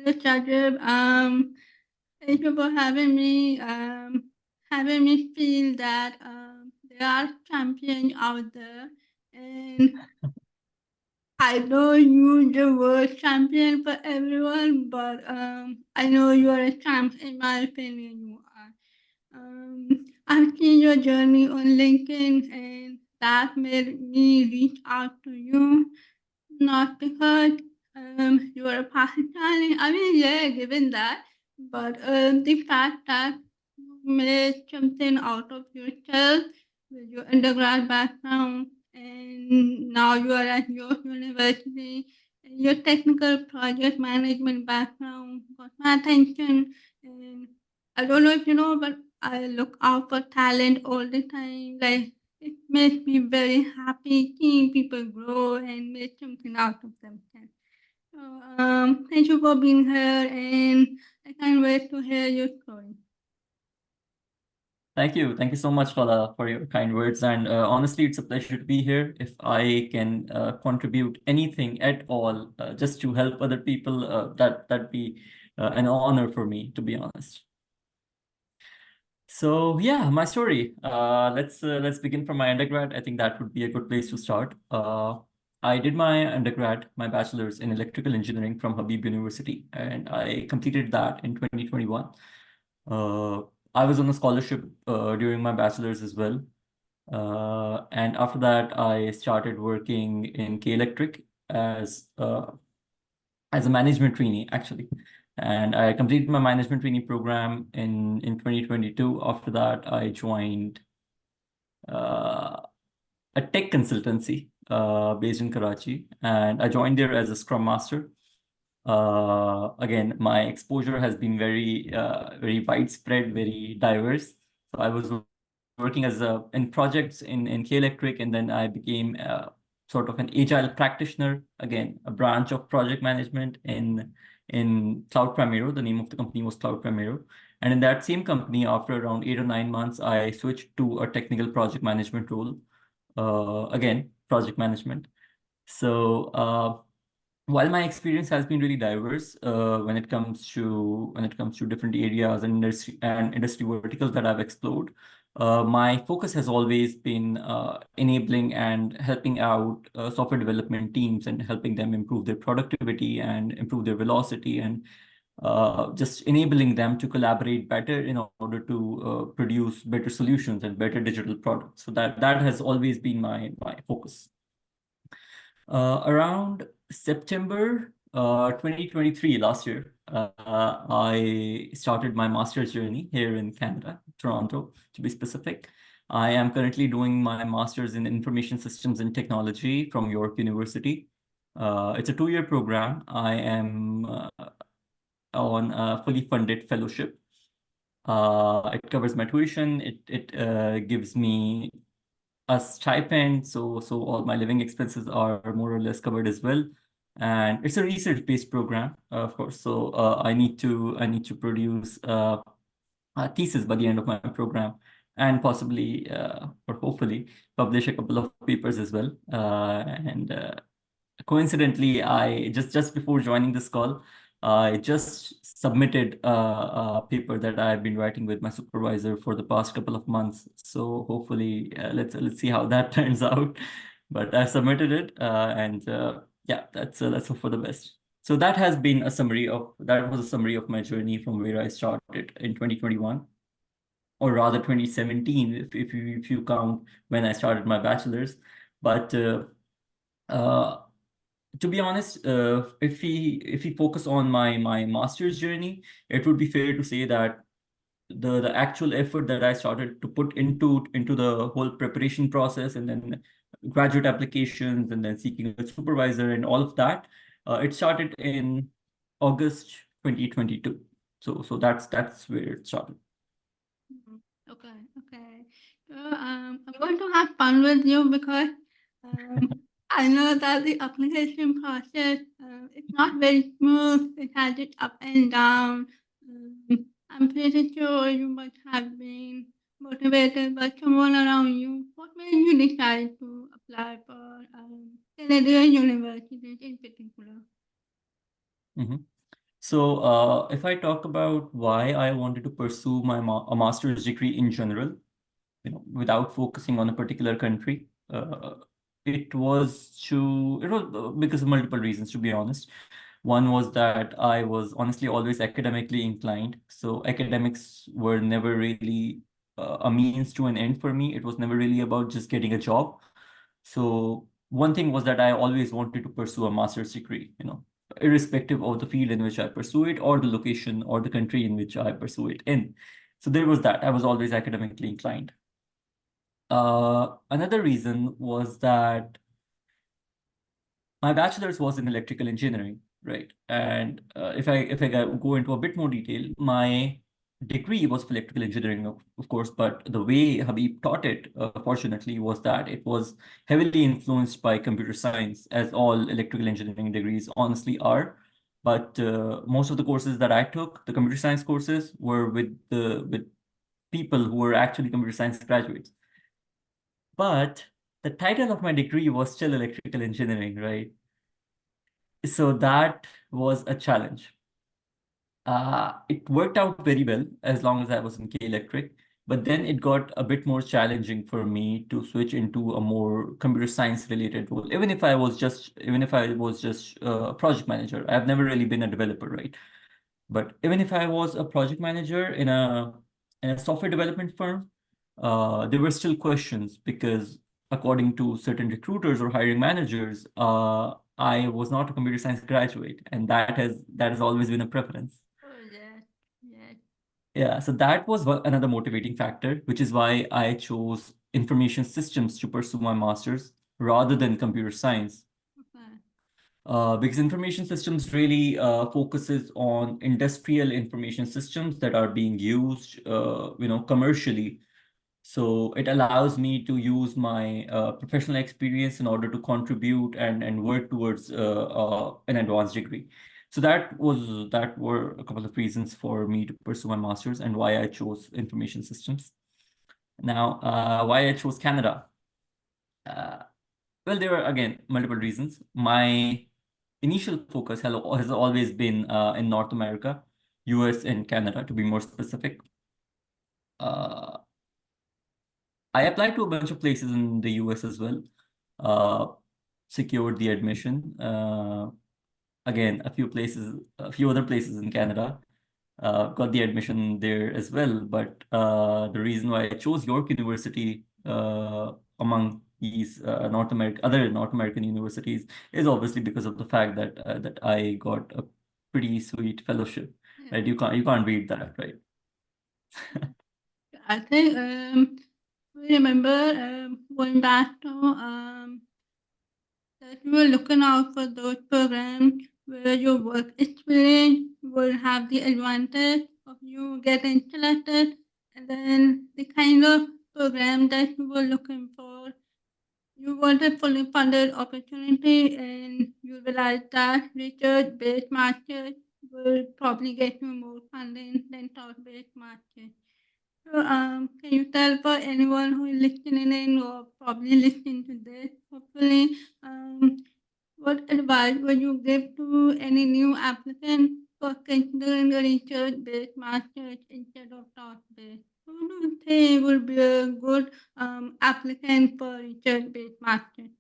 Hello, Shahzaib. Thank you for having me feel that there are champions out there, and I know you the word champion for everyone, but I know you are a champ. In my opinion, you are. I've seen your journey on LinkedIn, and that made me reach out to you. Not because you are a Pakistani. I mean, yeah, given that, but the fact that you made something out of yourself with your undergrad background, and now you are at your university, and your technical project management background got my attention. And I don't know if you know, but I look out for talent all the time. Like it makes me very happy seeing people grow and make something out of themselves. So, thank you for being here, and I can't wait to hear your story. Thank you. Thank you so much for your kind words. And honestly, it's a pleasure to be here. If I can contribute anything at all, just to help other people, that'd be an honor for me, to be honest. So yeah, my story. Let's begin from my undergrad. I think that would be a good place to start. I did my undergrad, my bachelor's in electrical engineering from Habib University, and I completed that in 2021. Uh, I was on a scholarship during my bachelor's as well. And after that, I started working in K Electric as a management trainee, actually. And I completed my management trainee program in 2022. After that, I joined uh, a tech consultancy based in Karachi, and I joined there as a Scrum Master. Again, my exposure has been very widespread, very diverse. So I was working in projects in K Electric, and then I became sort of an agile practitioner. Again, a branch of project management in Cloud Primero. The name of the company was Cloud Primero. And in that same company, after around 8 or 9 months, I switched to a technical project management role. Again, project management. So while my experience has been really diverse when it comes to different areas and industry verticals that I've explored, my focus has always been enabling and helping out software development teams and helping them improve their productivity and improve their velocity and just enabling them to collaborate better in order to produce better solutions and better digital products. So that has always been my focus. Around September 2023, last year, I started my master's journey here in Canada, Toronto, to be specific. I am currently doing my master's in information systems and technology from York University. It's a 2-year program. I am on a fully funded fellowship. It covers my tuition. It gives me a stipend, so all my living expenses are more or less covered as well. And it's a research-based program, of course. So I need to produce a thesis by the end of my program, and possibly or hopefully publish a couple of papers as well. And coincidentally, I just before joining this call, I just submitted a paper that I've been writing with my supervisor for the past couple of months. So hopefully, let's see how that turns out. But I submitted it, and yeah, that's hope for the best. So that was a summary of my journey from where I started in 2021, or rather 2017, if you count when I started my bachelor's. But uh, to be honest, if we focus on my master's journey, it would be fair to say that the actual effort that I started to put into the whole preparation process, and then graduate applications, and then seeking a supervisor and all of that, it started in August 2022. So that's where it started. Okay, okay. So, I'm going to have fun with you because I know that the application process is not very smooth. It has its up and down. I'm pretty sure you must have been motivated by someone around you. What made you decide to apply for Canadian universities in particular? Mhm. So, if I talk about why I wanted to pursue a master's degree in general, without focusing on a particular country, it was because of multiple reasons, to be honest. One was that I was honestly always academically inclined, so academics were never really a means to an end for me. It was never really about just getting a job. So one thing was that I always wanted to pursue a master's degree, irrespective of the field in which I pursue it or the location or the country in which I pursue it in. So there was that. I was always academically inclined. Another reason was that my bachelor's was in electrical engineering, right? And if I go into a bit more detail, my degree was for electrical engineering, of course, but the way Habib taught it, fortunately, was that it was heavily influenced by computer science, as all electrical engineering degrees honestly are. But most of the courses that I took, the computer science courses, were with people who were actually computer science graduates. But the title of my degree was still electrical engineering, right? So that was a challenge. It worked out very well as long as I was in K Electric, but then it got a bit more challenging for me to switch into a more computer science related role. Even if I was just a project manager, I've never really been a developer, right? But even if I was a project manager in a software development firm, there were still questions because according to certain recruiters or hiring managers, I was not a computer science graduate, and that has always been a preference. Oh, yes, yes. Yeah, so that was another motivating factor, which is why I chose information systems to pursue my master's rather than computer science. Okay. Because information systems really focuses on industrial information systems that are being used, commercially. So it allows me to use my professional experience in order to contribute and work towards an advanced degree. So that were a couple of reasons for me to pursue my master's and why I chose information systems. Now, why I chose Canada. Uh, well, there are again multiple reasons. My initial focus has always been in North America, US and Canada, to be more specific. Uh, I applied to a bunch of places in the US as well, uh, secured the admission. Again, a few other places in Canada, got the admission there as well. But the reason why I chose York University among these other North American universities is obviously because of the fact that I got a pretty sweet fellowship, Yeah. right? You can't beat that, right? I think we remember going back to that you were looking out for those programs where your work experience will have the advantage of you getting selected, and then the kind of program that you were looking for. You want a fully funded opportunity, and you realize that research based masters will probably get you more funding than talk based masters. So, can you tell for anyone who is listening in or probably listening to this, hopefully, what advice would you give to any new applicant for considering a research-based master's instead of task-based? Who do you think would be a good applicant for research-based master's?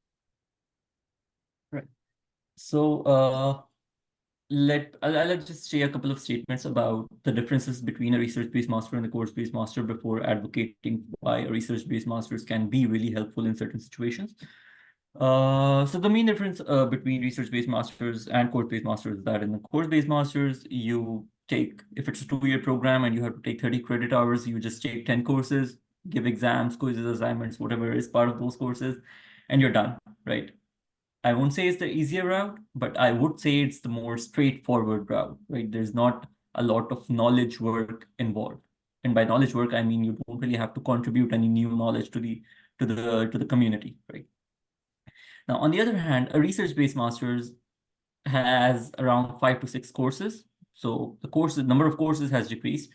Right. So, I'll just share a couple of statements about the differences between a research-based master and a course-based master before advocating why a research-based masters can be really helpful in certain situations. So the main difference between research-based masters and course-based masters is that in the course-based masters, if it's a 2-year program and you have to take 30 credit hours, you just take 10 courses, give exams, quizzes, assignments, whatever is part of those courses, and you're done, right? I won't say it's the easier route, but I would say it's the more straightforward route, right? There's not a lot of knowledge work involved. And by knowledge work, I mean you don't really have to contribute any new knowledge to the community, right? Now, on the other hand, a research-based master's has around 5 to 6 courses. So the number of courses has decreased,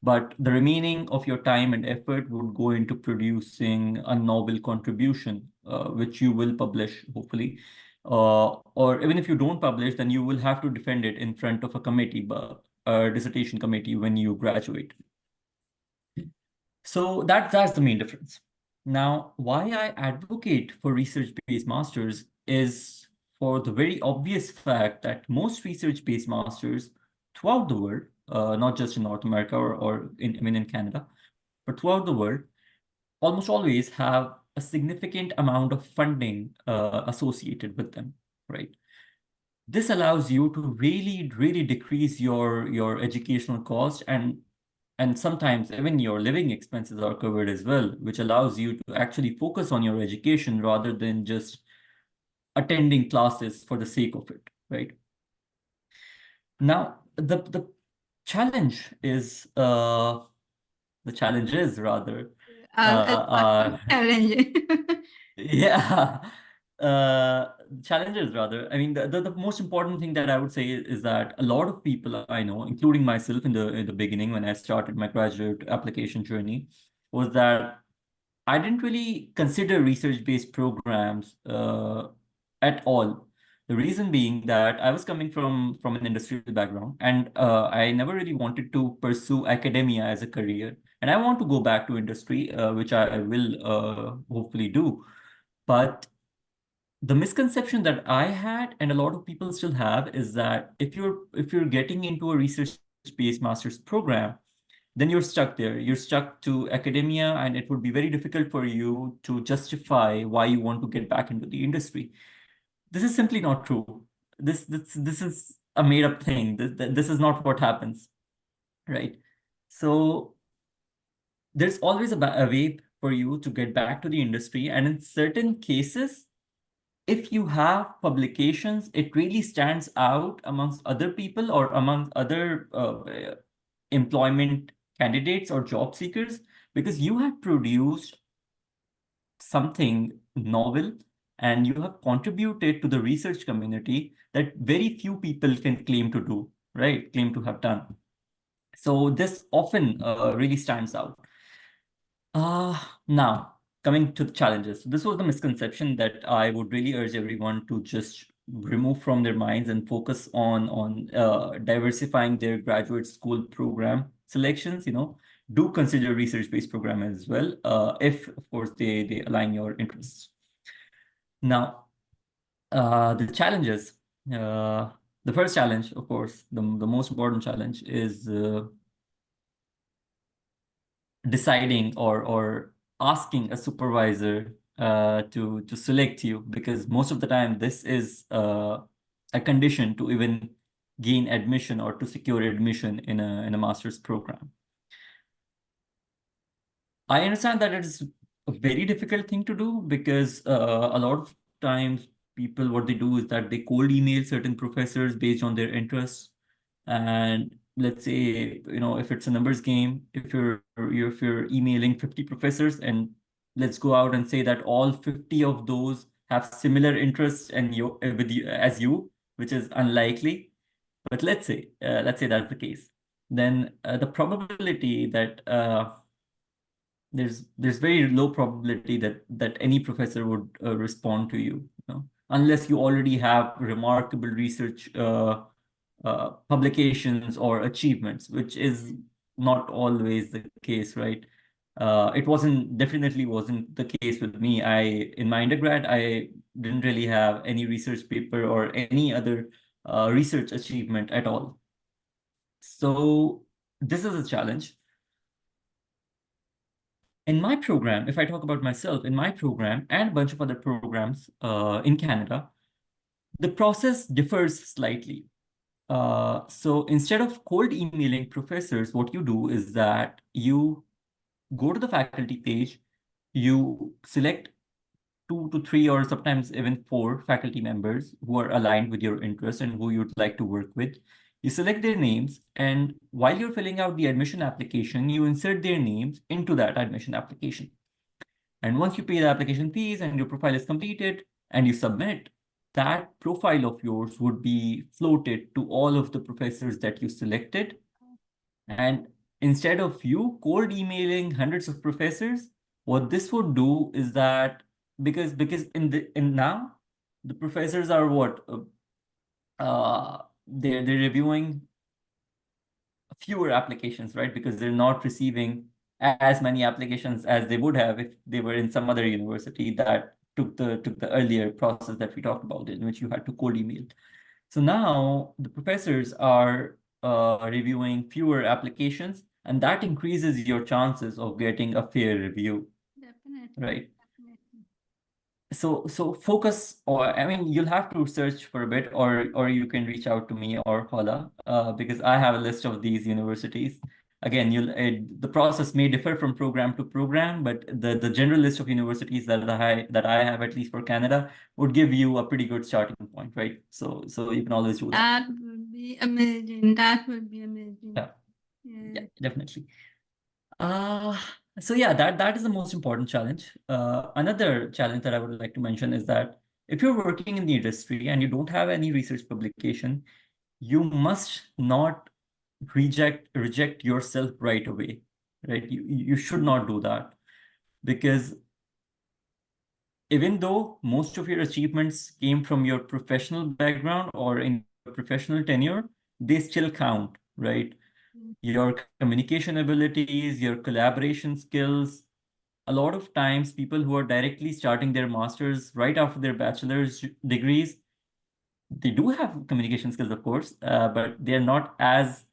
but the remaining of your time and effort would go into producing a novel contribution, which you will publish, hopefully. or even if you don't publish, then you will have to defend it in front of a committee, a dissertation committee when you graduate. So that's the main difference. Now, why I advocate for research-based masters is for the very obvious fact that most research-based masters throughout the world, not just in North America or in, I mean in Canada, but throughout the world, almost always have a significant amount of funding associated with them, right? This allows you to really decrease your educational cost, and sometimes even your living expenses are covered as well, which allows you to actually focus on your education rather than just attending classes for the sake of it, right? Now, the challenge is the challenge is rather It's uh, challenging. yeah. Challenges rather. I mean, the most important thing that I would say is that a lot of people I know, including myself in the beginning when I started my graduate application journey, was that I didn't really consider research-based programs at all. The reason being that I was coming from an industrial background, and I never really wanted to pursue academia as a career. And I want to go back to industry, which I will hopefully do. But the misconception that I had, and a lot of people still have, is that if you're getting into a research-based master's program, then you're stuck there. You're stuck to academia, and it would be very difficult for you to justify why you want to get back into the industry. This is simply not true. This is a made-up thing. This is not what happens, right? So there's always a way for you to get back to the industry, and in certain cases, if you have publications, it really stands out amongst other people or among other employment candidates or job seekers because you have produced something novel and you have contributed to the research community that very few people can claim to do, right? Claim to have done. So this often really stands out. Now, coming to the challenges. This was the misconception that I would really urge everyone to just remove from their minds and focus on diversifying their graduate school program selections. Do consider research-based program as well, if of course they align your interests. Now, the challenges. Uh, the first challenge, of course, the most important challenge is deciding or asking a supervisor to select you, because most of the time this is a condition to even gain admission or to secure admission in a master's program. I understand that it is a very difficult thing to do because a lot of times people, what they do is that they cold email certain professors based on their interests. And let's say, if it's a numbers game, if you're emailing 50 professors, and let's go out and say that all 50 of those have similar interests and you with you as you, which is unlikely. But let's say that's the case. Then the probability that there's very low probability that any professor would respond to you, unless you already have remarkable research publications or achievements, which is not always the case, right? It definitely wasn't the case with me. In my undergrad, I didn't really have any research paper or any other research achievement at all. So this is a challenge. In my program, if I talk about myself, in my program and a bunch of other programs in Canada, the process differs slightly. So instead of cold emailing professors, what you do is that you go to the faculty page, you select 2 to 3 or sometimes even 4 faculty members who are aligned with your interests and who you'd like to work with. You select their names, and while you're filling out the admission application, you insert their names into that admission application. And once you pay the application fees and your profile is completed and you submit, that profile of yours would be floated to all of the professors that you selected. And instead of you cold emailing hundreds of professors, what this would do is that because in now the professors are what? They're reviewing fewer applications, right? Because they're not receiving as many applications as they would have if they were in some other university that took the earlier process that we talked about, in which you had to cold email. So now the professors are reviewing fewer applications, and that increases your chances of getting a fair review, Definitely, right? definitely. So focus, or I mean, you'll have to search for a bit, or you can reach out to me or Hala, because I have a list of these universities. Again, the process may differ from program to program, but the general list of universities that I have, at least for Canada, would give you a pretty good starting point, right? So you can always do that. That would be amazing. That would be amazing. Yeah, yeah, Yeah. definitely. Uh, so yeah, that is the most important challenge. Another challenge that I would like to mention is that if you're working in the industry and you don't have any research publication, you must not reject yourself right away, right? You should not do that, because even though most of your achievements came from your professional background or in your professional tenure, they still count, right? Your communication abilities, your collaboration skills. A lot of times, people who are directly starting their masters right after their bachelor's degrees, they do have communication skills, of course, but they're not as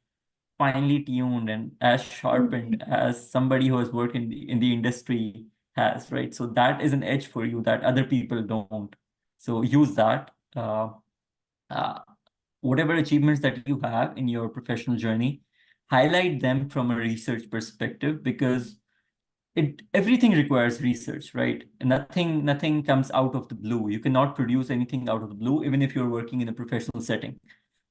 finely tuned and as sharpened as somebody who has worked in the industry has, right? So that is an edge for you that other people don't. So use that. Uh, whatever achievements that you have in your professional journey, highlight them from a research perspective, because everything requires research, right? Nothing comes out of the blue. You cannot produce anything out of the blue, even if you're working in a professional setting.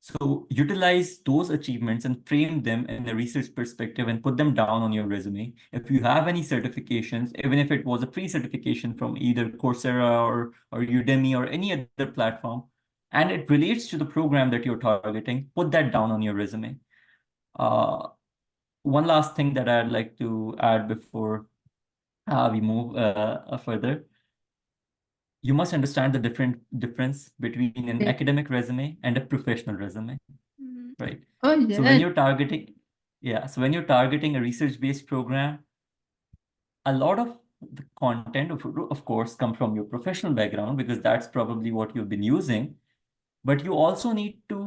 So utilize those achievements and frame them in a research perspective and put them down on your resume. If you have any certifications, even if it was a pre-certification from either Coursera or Udemy or any other platform, and it relates to the program that you're targeting, put that down on your resume. Uh, One last thing that I'd like to add before we move further, you must understand the difference between an Yeah. academic resume and a professional resume, Mhm. right? Oh, So when yes. you're targeting, yeah, so when you're targeting a research-based program, a lot of the content, of course, come from your professional background, because that's probably what you've been using. But you also need to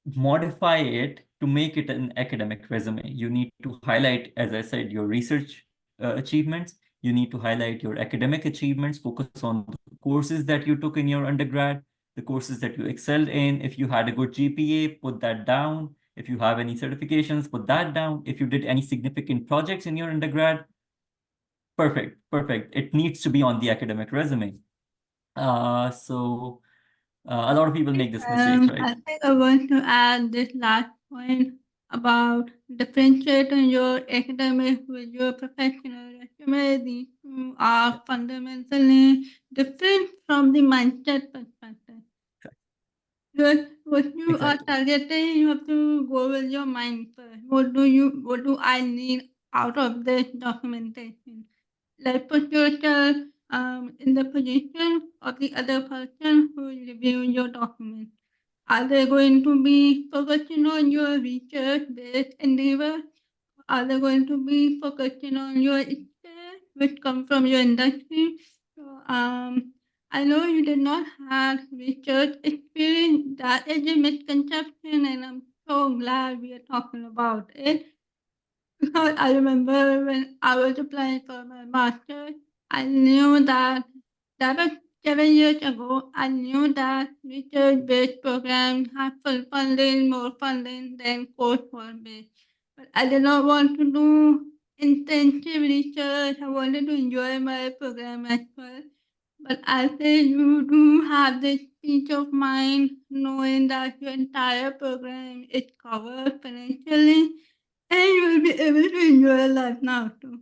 modify it to make it an academic resume. You need to highlight, as I said, your research achievements. You need to highlight your academic achievements, focus on the courses that you took in your undergrad, the courses that you excelled in. If you had a good GPA, put that down. If you have any certifications, put that down. If you did any significant projects in your undergrad, perfect, perfect. It needs to be on the academic resume. A lot of people make this mistake, right? I think I want to add this last point about differentiating your academic with your professional resume. These two are fundamentally different from the mindset perspective. What you are Exactly. targeting, you have to go with your mind first. What do I need out of this documentation? Like put yourself in the position of the other person who is reviewing your document. Are they going to be focusing on your research-based endeavor? Are they going to be focusing on your skills which come from your industry? So, I know you did not have research experience. That is a misconception, and I'm so glad we are talking about it. Because I remember when I was applying for my master's, I knew that was 7 years ago. I knew that research-based programs have full funding, more funding than coursework based. But I did not want to do intensive research. I wanted to enjoy my program as well. But I say you do have this peace of mind knowing that your entire program is covered financially and you will be able to enjoy life now too.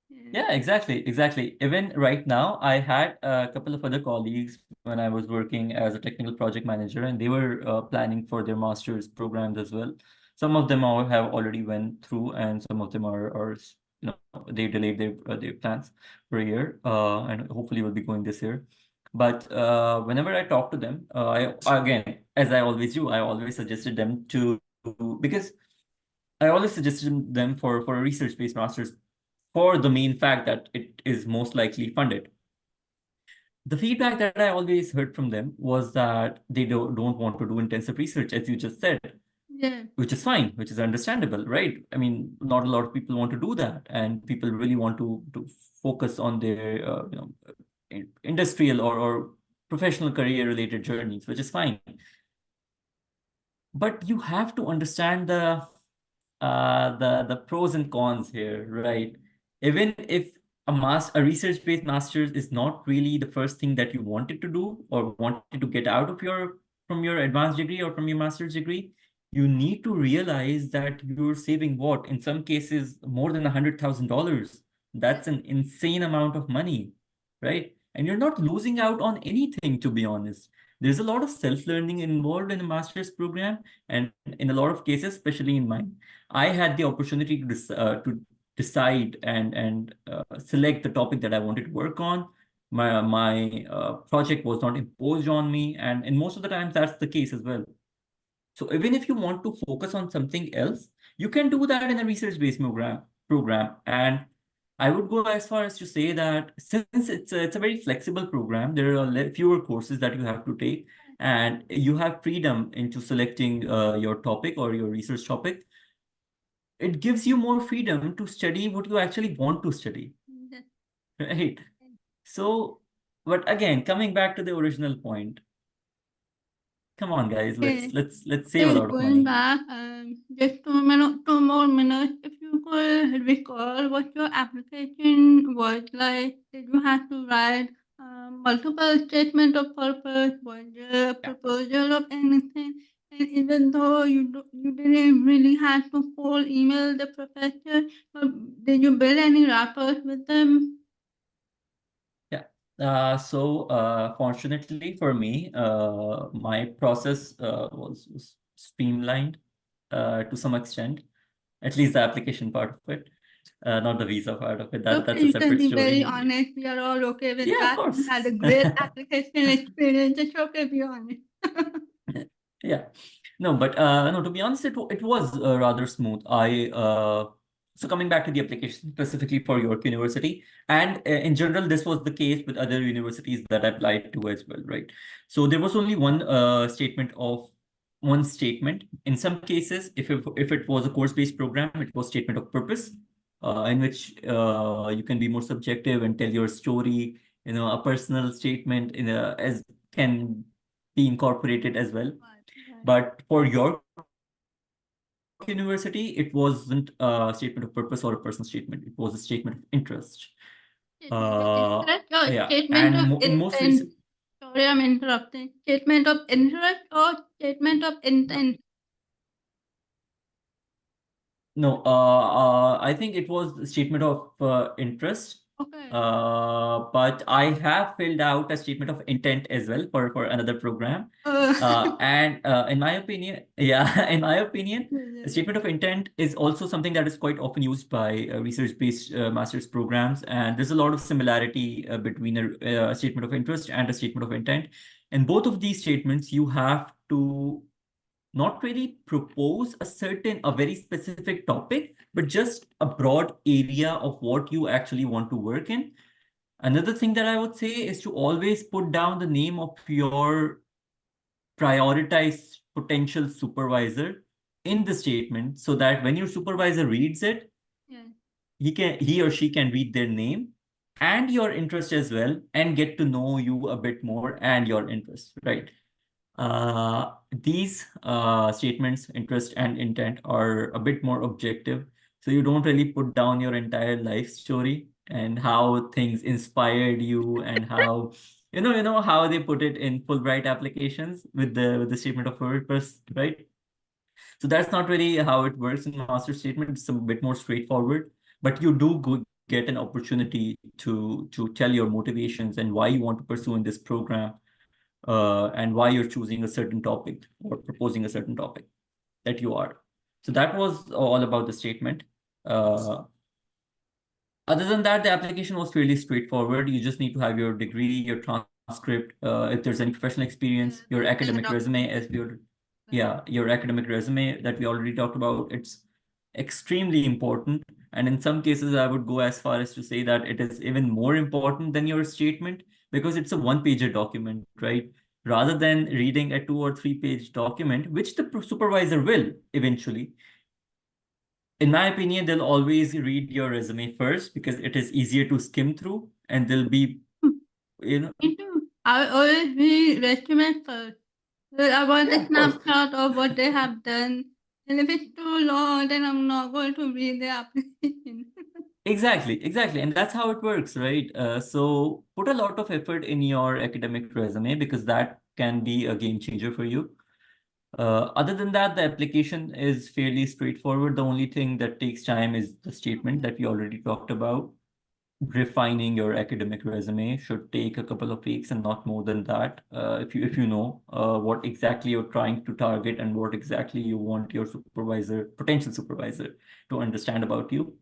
Yeah. Yeah, exactly, exactly. Even right now, I had a couple of other colleagues when I was working as a technical project manager, and they were planning for their master's programs as well. Some of them all have already went through, and some of them are they delayed their plans for a year, and hopefully will be going this year. But whenever I talk to them, again, as I always do, I always suggested them to, because I always suggested them for a research-based master's for the main fact that it is most likely funded. The feedback that I always heard from them was that they don't want to do intensive research, as you just said, Yeah. which is fine, which is understandable, right? I mean, not a lot of people want to do that, and people really want to focus on their industrial or professional career related journeys, which is fine. But you have to understand the pros and cons here, right? Even if a research-based master's is not really the first thing that you wanted to do or wanted to get out of your from your advanced degree or from your master's degree, you need to realize that you're saving what? In some cases, more than $100,000. That's an insane amount of money, right? And you're not losing out on anything, to be honest. There's a lot of self-learning involved in a master's program, and in a lot of cases, especially in mine, I had the opportunity to decide and select the topic that I wanted to work on. My project was not imposed on me, and in most of the times that's the case as well. So even if you want to focus on something else, you can do that in a research-based program. And I would go as far as to say that since it's a very flexible program, there are fewer courses that you have to take, and you have freedom into selecting your topic or your research topic. It gives you more freedom to study what you actually want to study, Yes. right? So, but again, coming back to the original point, come on, guys, let's Okay. let's let's save a Okay, lot of going money. back, just 2 more minutes. If you could recall what your application was like, did you have to write multiple statement of purpose? Was there a Yeah. proposal of anything? And even though you didn't really have to call email the professor, but did you build any rapport with them? Yeah. Fortunately for me, my process was streamlined to some extent, at least the application part of it, not the visa part of it. Okay, That's a you can separate be very story. honest. We are all okay with Yeah, of that. You course. had a great application experience. It's okay, be honest. Yeah. No, but no, to be honest, it was rather smooth. So coming back to the application specifically for York University, and in general, this was the case with other universities that I applied to as well, right? So there was only one statement. In some cases, if it was a course-based program, it was statement of purpose, in which you can be more subjective and tell your story. A personal statement as can be incorporated as well. Right, right. But for York University, it wasn't a statement of purpose or a personal statement. It was a statement of interest. Statement of Yeah, interest and or in statement most of recent, intent? Sorry, I'm interrupting. Statement of interest or statement of no, intent? no, I think it was a statement of interest. Okay. But I have filled out a statement of intent as well for another program. Uh, And in my opinion, yeah, in my opinion, a yeah, statement of intent is also something that is quite often used by research-based master's programs. And there's a lot of similarity between a statement of interest and a statement of intent. In both of these statements, you have to not really propose a very specific topic, but just a broad area of what you actually want to work in. Another thing that I would say is to always put down the name of your prioritized potential supervisor in the statement so that when your supervisor reads it, yeah. he or she can read their name and your interest as well and get to know you a bit more and your interest, right? These statements, interest and intent, are a bit more objective. So you don't really put down your entire life story and how things inspired you and how how they put it in Fulbright applications with the statement of purpose, right? So that's not really how it works in master statement. It's a bit more straightforward, but you do get an opportunity to tell your motivations and why you want to pursue in this program, and why you're choosing a certain topic or proposing a certain topic that you are. So that was all about the statement. Uh, Other than that, the application was fairly straightforward. You just need to have your degree, your transcript, transcript, if there's any professional experience, your academic resume, as your academic resume that we already talked about, it's extremely important. And in some cases, I would go as far as to say that it is even more important than your statement because it's a one-pager document, right? Rather than reading a 2 or 3 page document, which the supervisor will eventually, in my opinion, they'll always read your resume first because it is easier to skim through and they'll be, you know, Me too. I always read resume first. I want yeah, a of course. snapshot of what they have done. And if it's too long, then I'm not going to read the application. Exactly. And that's how it works, right? So put a lot of effort in your academic resume because that can be a game changer for you. Other than that, the application is fairly straightforward. The only thing that takes time is the statement Okay. that we already talked about. Refining your academic resume should take a couple of weeks and not more than that. If you know what exactly you're trying to target and what exactly you want your potential supervisor, to understand about you.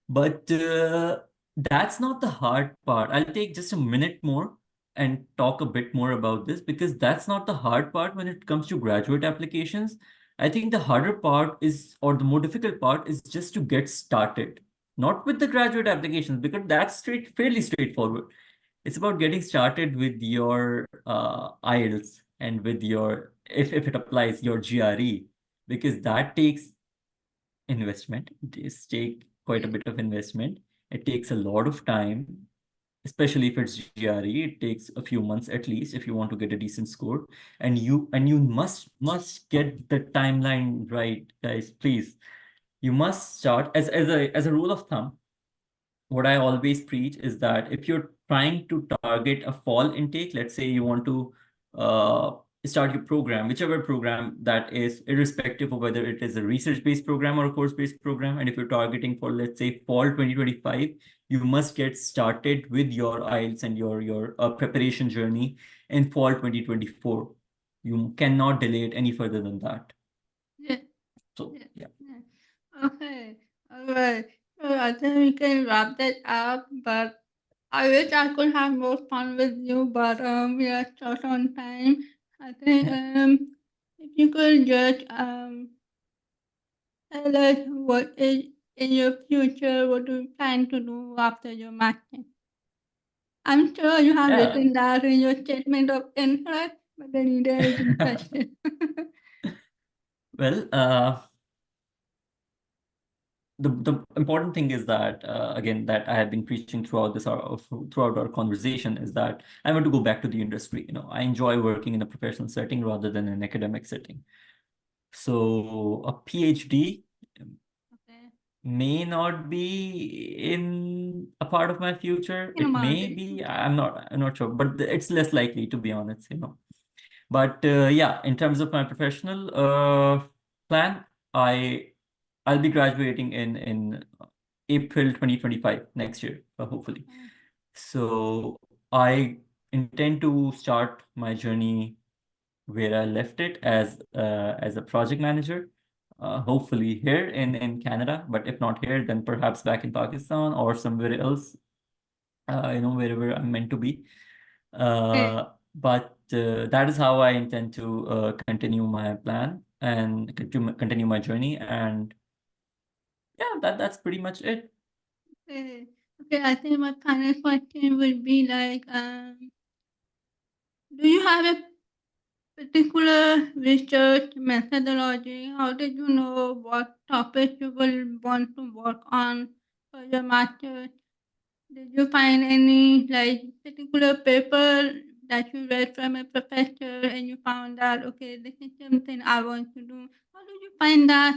But that's not the hard part. I'll take just a minute more and talk a bit more about this because that's not the hard part when it comes to graduate applications. I think the harder part is, or the more difficult part is just to get started. Not with the graduate applications because that's fairly straightforward. It's about getting started with your IELTS and with your, if it applies, your GRE, because that takes investment. It does take quite a Yeah. bit of investment. It takes a lot of time, especially if it's GRE. It takes a few months at least if you want to get a decent score. And you must get the timeline right, guys. Please, you must start as a rule of thumb. What I always preach is that if you're trying to target a fall intake, let's say you want to uh, start your program, whichever program that is, irrespective of whether it is a research-based program or a course-based program, and if you're targeting for, let's say, fall 2025, you must get started with your IELTS and your preparation journey in fall 2024. You cannot delay it any further than that. Yeah. So, Yeah. yeah. Yeah. Okay. All right. So I think we can wrap that up, but I wish I could have more fun with you, but we are short on time. I think if you could just tell us what is in your future, what do you plan to do after your master? I'm sure you have Yeah. written that in your statement of interest, but then there is interested. Well, the important thing is that again, that I have been preaching throughout our conversation, is that I want to go back to the industry. I enjoy working in a professional setting rather than an academic setting. So a PhD Okay. may not be in a part of my future. In It about may it. be. Okay. I'm not sure, but it's less likely, to be honest. But yeah, in terms of my professional plan, I I'll be graduating in April 2025 next year, hopefully. Uh, So I intend to start my journey where I left it as a project manager, hopefully here in Canada. But if not here, then perhaps back in Pakistan or somewhere else, wherever I'm meant to be. But that is how I intend to continue my plan and continue my journey. And yeah, that's pretty much it. okay. Okay, I think my final question would be like, do you have a particular research methodology? How did you know what topics you will want to work on for your master's? Did you find any like particular paper that you read from a professor and you found that okay, this is something I want to do? How did you find that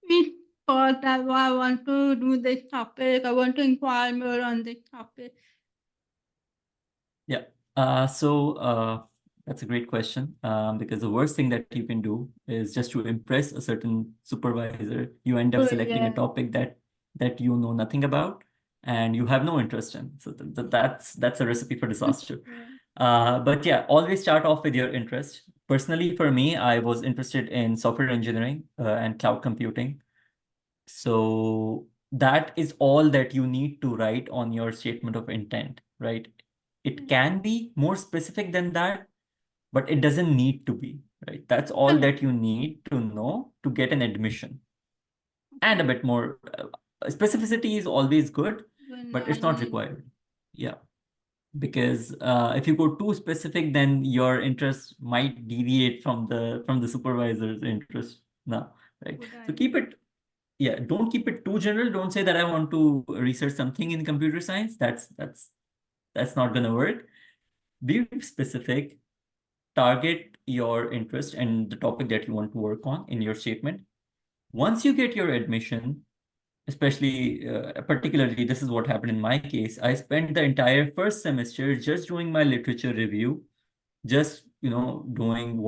sweet spot that "Oh, I want to do this topic, I want to inquire more on this topic"? Yeah. So that's a great question. Because the worst thing that you can do is just to impress a certain supervisor. You end up Oh selecting a yeah. topic that you know nothing about and you have no interest in. So that's a recipe for disaster. Yeah. But yeah, always start off with your interest. Personally, for me, I was interested in software engineering and cloud computing. So that is all that you need to write on your statement of intent, right? It can be more specific than that, but it doesn't need to be, right? That's all Correct. that you need to know to get an admission. And a Okay. bit more specificity is always good, Good but it's not knowledge. required. Yeah, because if you go too specific, then your interest might deviate from the supervisor's interest now, right? Good So keep idea. it, yeah, don't keep it too general. Don't say that I want to research something in computer science. That's not gonna work. Be specific, target your interest and the topic that you want to work on in your statement. Once you get your admission, especially particularly, this is what happened in my case. I spent the entire first semester just doing my literature review, just doing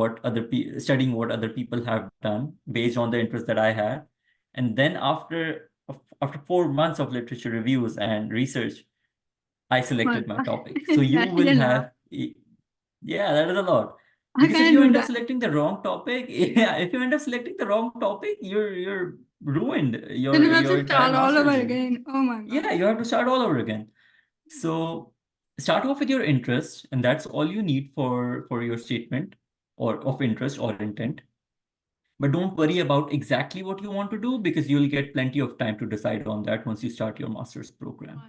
studying what other people have done based on the interest that I had. And then after 4 months of literature reviews and research, I Oh my selected my God. topic. So you That is will a lot. have, yeah, that is a lot. I Because if can't you do end up that. selecting the wrong topic, yeah, if you end up selecting the wrong topic, you're ruined Then you have your to entire start all over master's journey. again. Oh my Yeah, God. you have to start all over again. So start off with your interest, and that's all you need for your statement or of interest or intent. But don't worry about exactly what you want to do because you'll get plenty of time to decide on that once you start your master's program.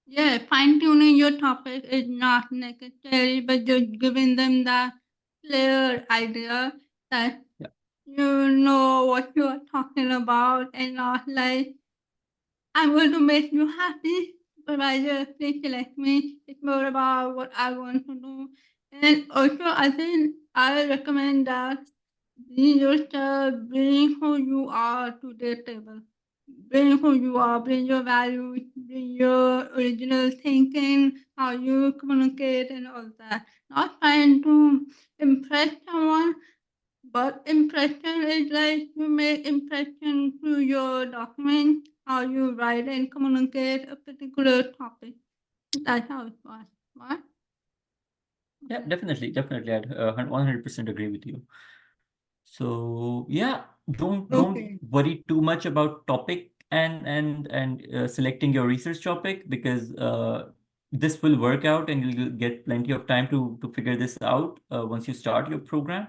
Yeah, fine tuning your topic is not necessary, but just giving them that clear idea that Yeah. you know what you are talking about and not like, I'm going to make you happy, supervisor, please select me. It's more about what I want to do. And also, I think I recommend that be yourself, bring who you are to the table. Bring who you are, bring your values, bring your original thinking, how you communicate, and all that. Not trying to impress someone, but impression is like you make impression through your document, how you write and communicate a particular topic. That's how it was. What? Yeah, Okay. definitely. I'd 100% agree with you. So yeah, don't Okay. worry too much about topic and selecting your research topic because this will work out and you'll get plenty of time to figure this out once you start your program.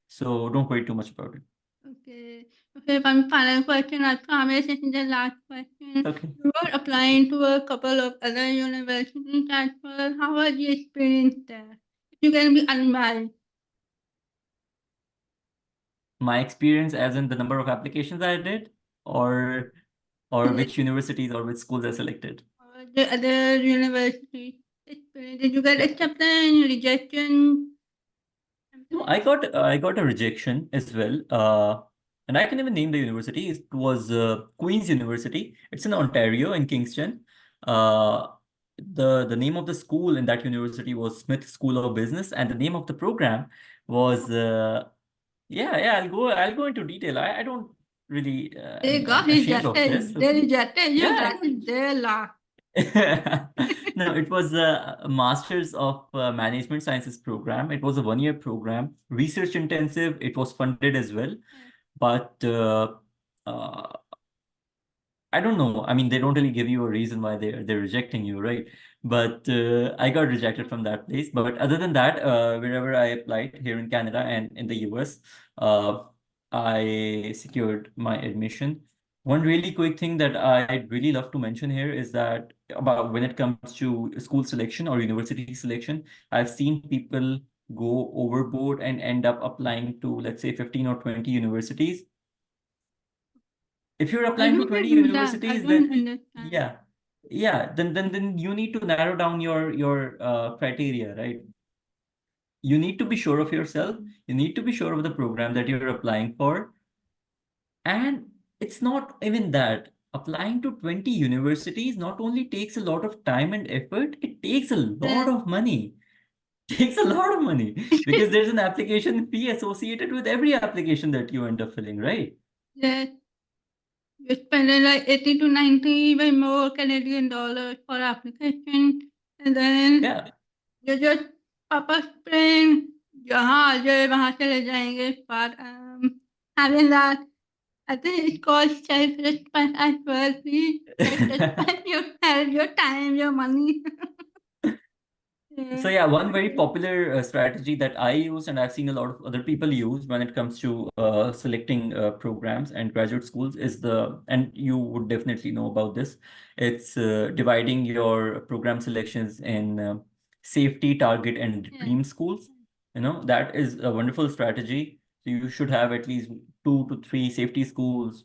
So don't worry too much about it. Okay. Okay, one final question. I promise this is the last question. Okay. You were applying to a couple of other universities as well. How was the experience there? If you can be unbiased. My experience as in the number of applications I did or or Like, which universities or which schools I selected. the other university experience. Did you get Yeah. acceptance, rejection, something No, like that? I got a rejection as well. And I can even name the university. It was Queen's University. It's in Ontario in Kingston. Uh, the name of the school in that university was Smith School of Business, and the name of the program was yeah. I'll go into detail. I don't really They I'm got ashamed of this. rejected. They Okay. rejected you. Yeah. That is their loss. No, it was a Masters of Management Sciences program. It was a 1 year program, research intensive. It was funded as well, but uh, I don't know. I mean, they don't really give you a reason why they're rejecting you, right? But I got rejected from that place. But other than that, wherever I applied here in Canada and in the US, uh, I secured my admission. One really quick thing that I'd really love to mention here is that about when it comes to school selection or university selection, I've seen people go overboard and end up applying to, let's say, 15 or 20 universities. If you're Why applying to do they 20 do that? I universities, don't then understand. yeah, yeah, then you need to narrow down your criteria, right? You need to be sure of yourself. You need to be sure of the program that you're applying for. And it's not even that. Applying to 20 universities not only takes a lot of time and effort, it takes a lot That, of money. Takes a lot of money because there's an application fee associated with every application that you end up filling, right? that you spend like 80 to 90, even more Canadian dollars for application, and then Yeah. you just pop a spring, जहाँ आ जाए वहाँ चले जाएंगे. But having that, I think it's called self-respect as well. Please, self-respect your health, your time, your money. Yeah. So yeah, one very Okay. popular strategy that I use and I've seen a lot of other people use when it comes to selecting programs and graduate schools is and you would definitely know about this, it's dividing your program selections in safety, target, and Yeah. dream schools. That is a wonderful strategy. So you should have at least 2 to 3 safety schools.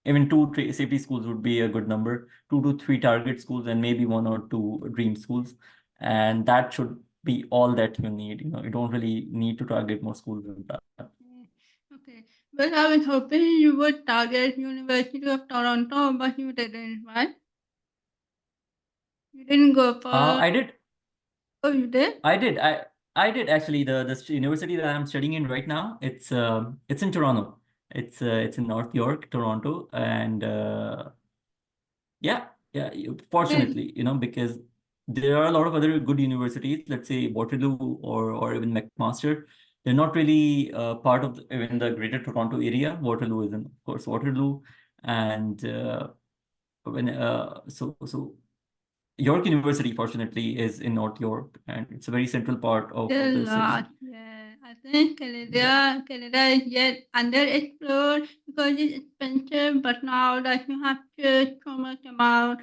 Even safety schools would be a good number. 2 to 3 target schools and maybe 1 or 2 dream schools, and that should be all that you need. You don't really need to target more schools than that. Yeah. Okay. But I was hoping you would target University of Toronto, but you didn't, right? You didn't go for. I did. Oh, you did? I did actually. The university that I'm studying in right now, it's in Toronto. It's in North York, Toronto, and yeah, yeah. Then, Fortunately, because there are a lot of other good universities, let's say Waterloo or even McMaster. They're not really part of even the Greater Toronto area. Waterloo is in, of course, Waterloo, and so York University, fortunately, is in North York, and it's a very central part of still the city. lot. Yeah. I think Yeah. Canada is yet underexplored because it's expensive, but now that you have to so much about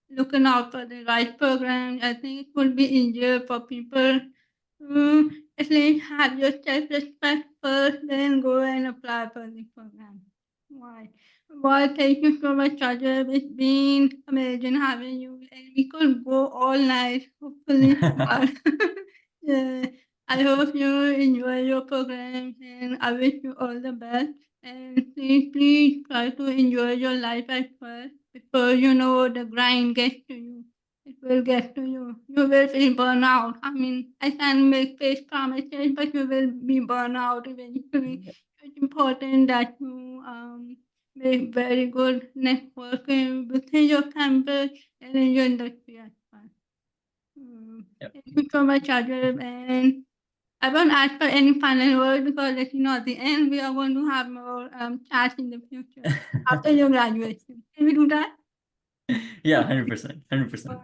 looking out for the right programs, I think it would be easier for people to at least have your self-respect first, then go and apply for the program. Why? Well, thank you so much, Shahzaib. It's been amazing having you, and we could go all night, hopefully. But yeah, I hope you enjoy your program, and I wish you all the best. And please try to enjoy your life at first before you know the grind gets to you. It will get to you. You will feel burnout. I mean, I can make fake promises, but you will be burnout eventually. It's important that you make very good networking within your campus and in your industry as well. Yep. Thank you so much, Ajay. And I won't ask for any final word because, as you know, at the end, we are going to have more chats in the future after your graduation. Can we do that? Yeah, 100%, 100%.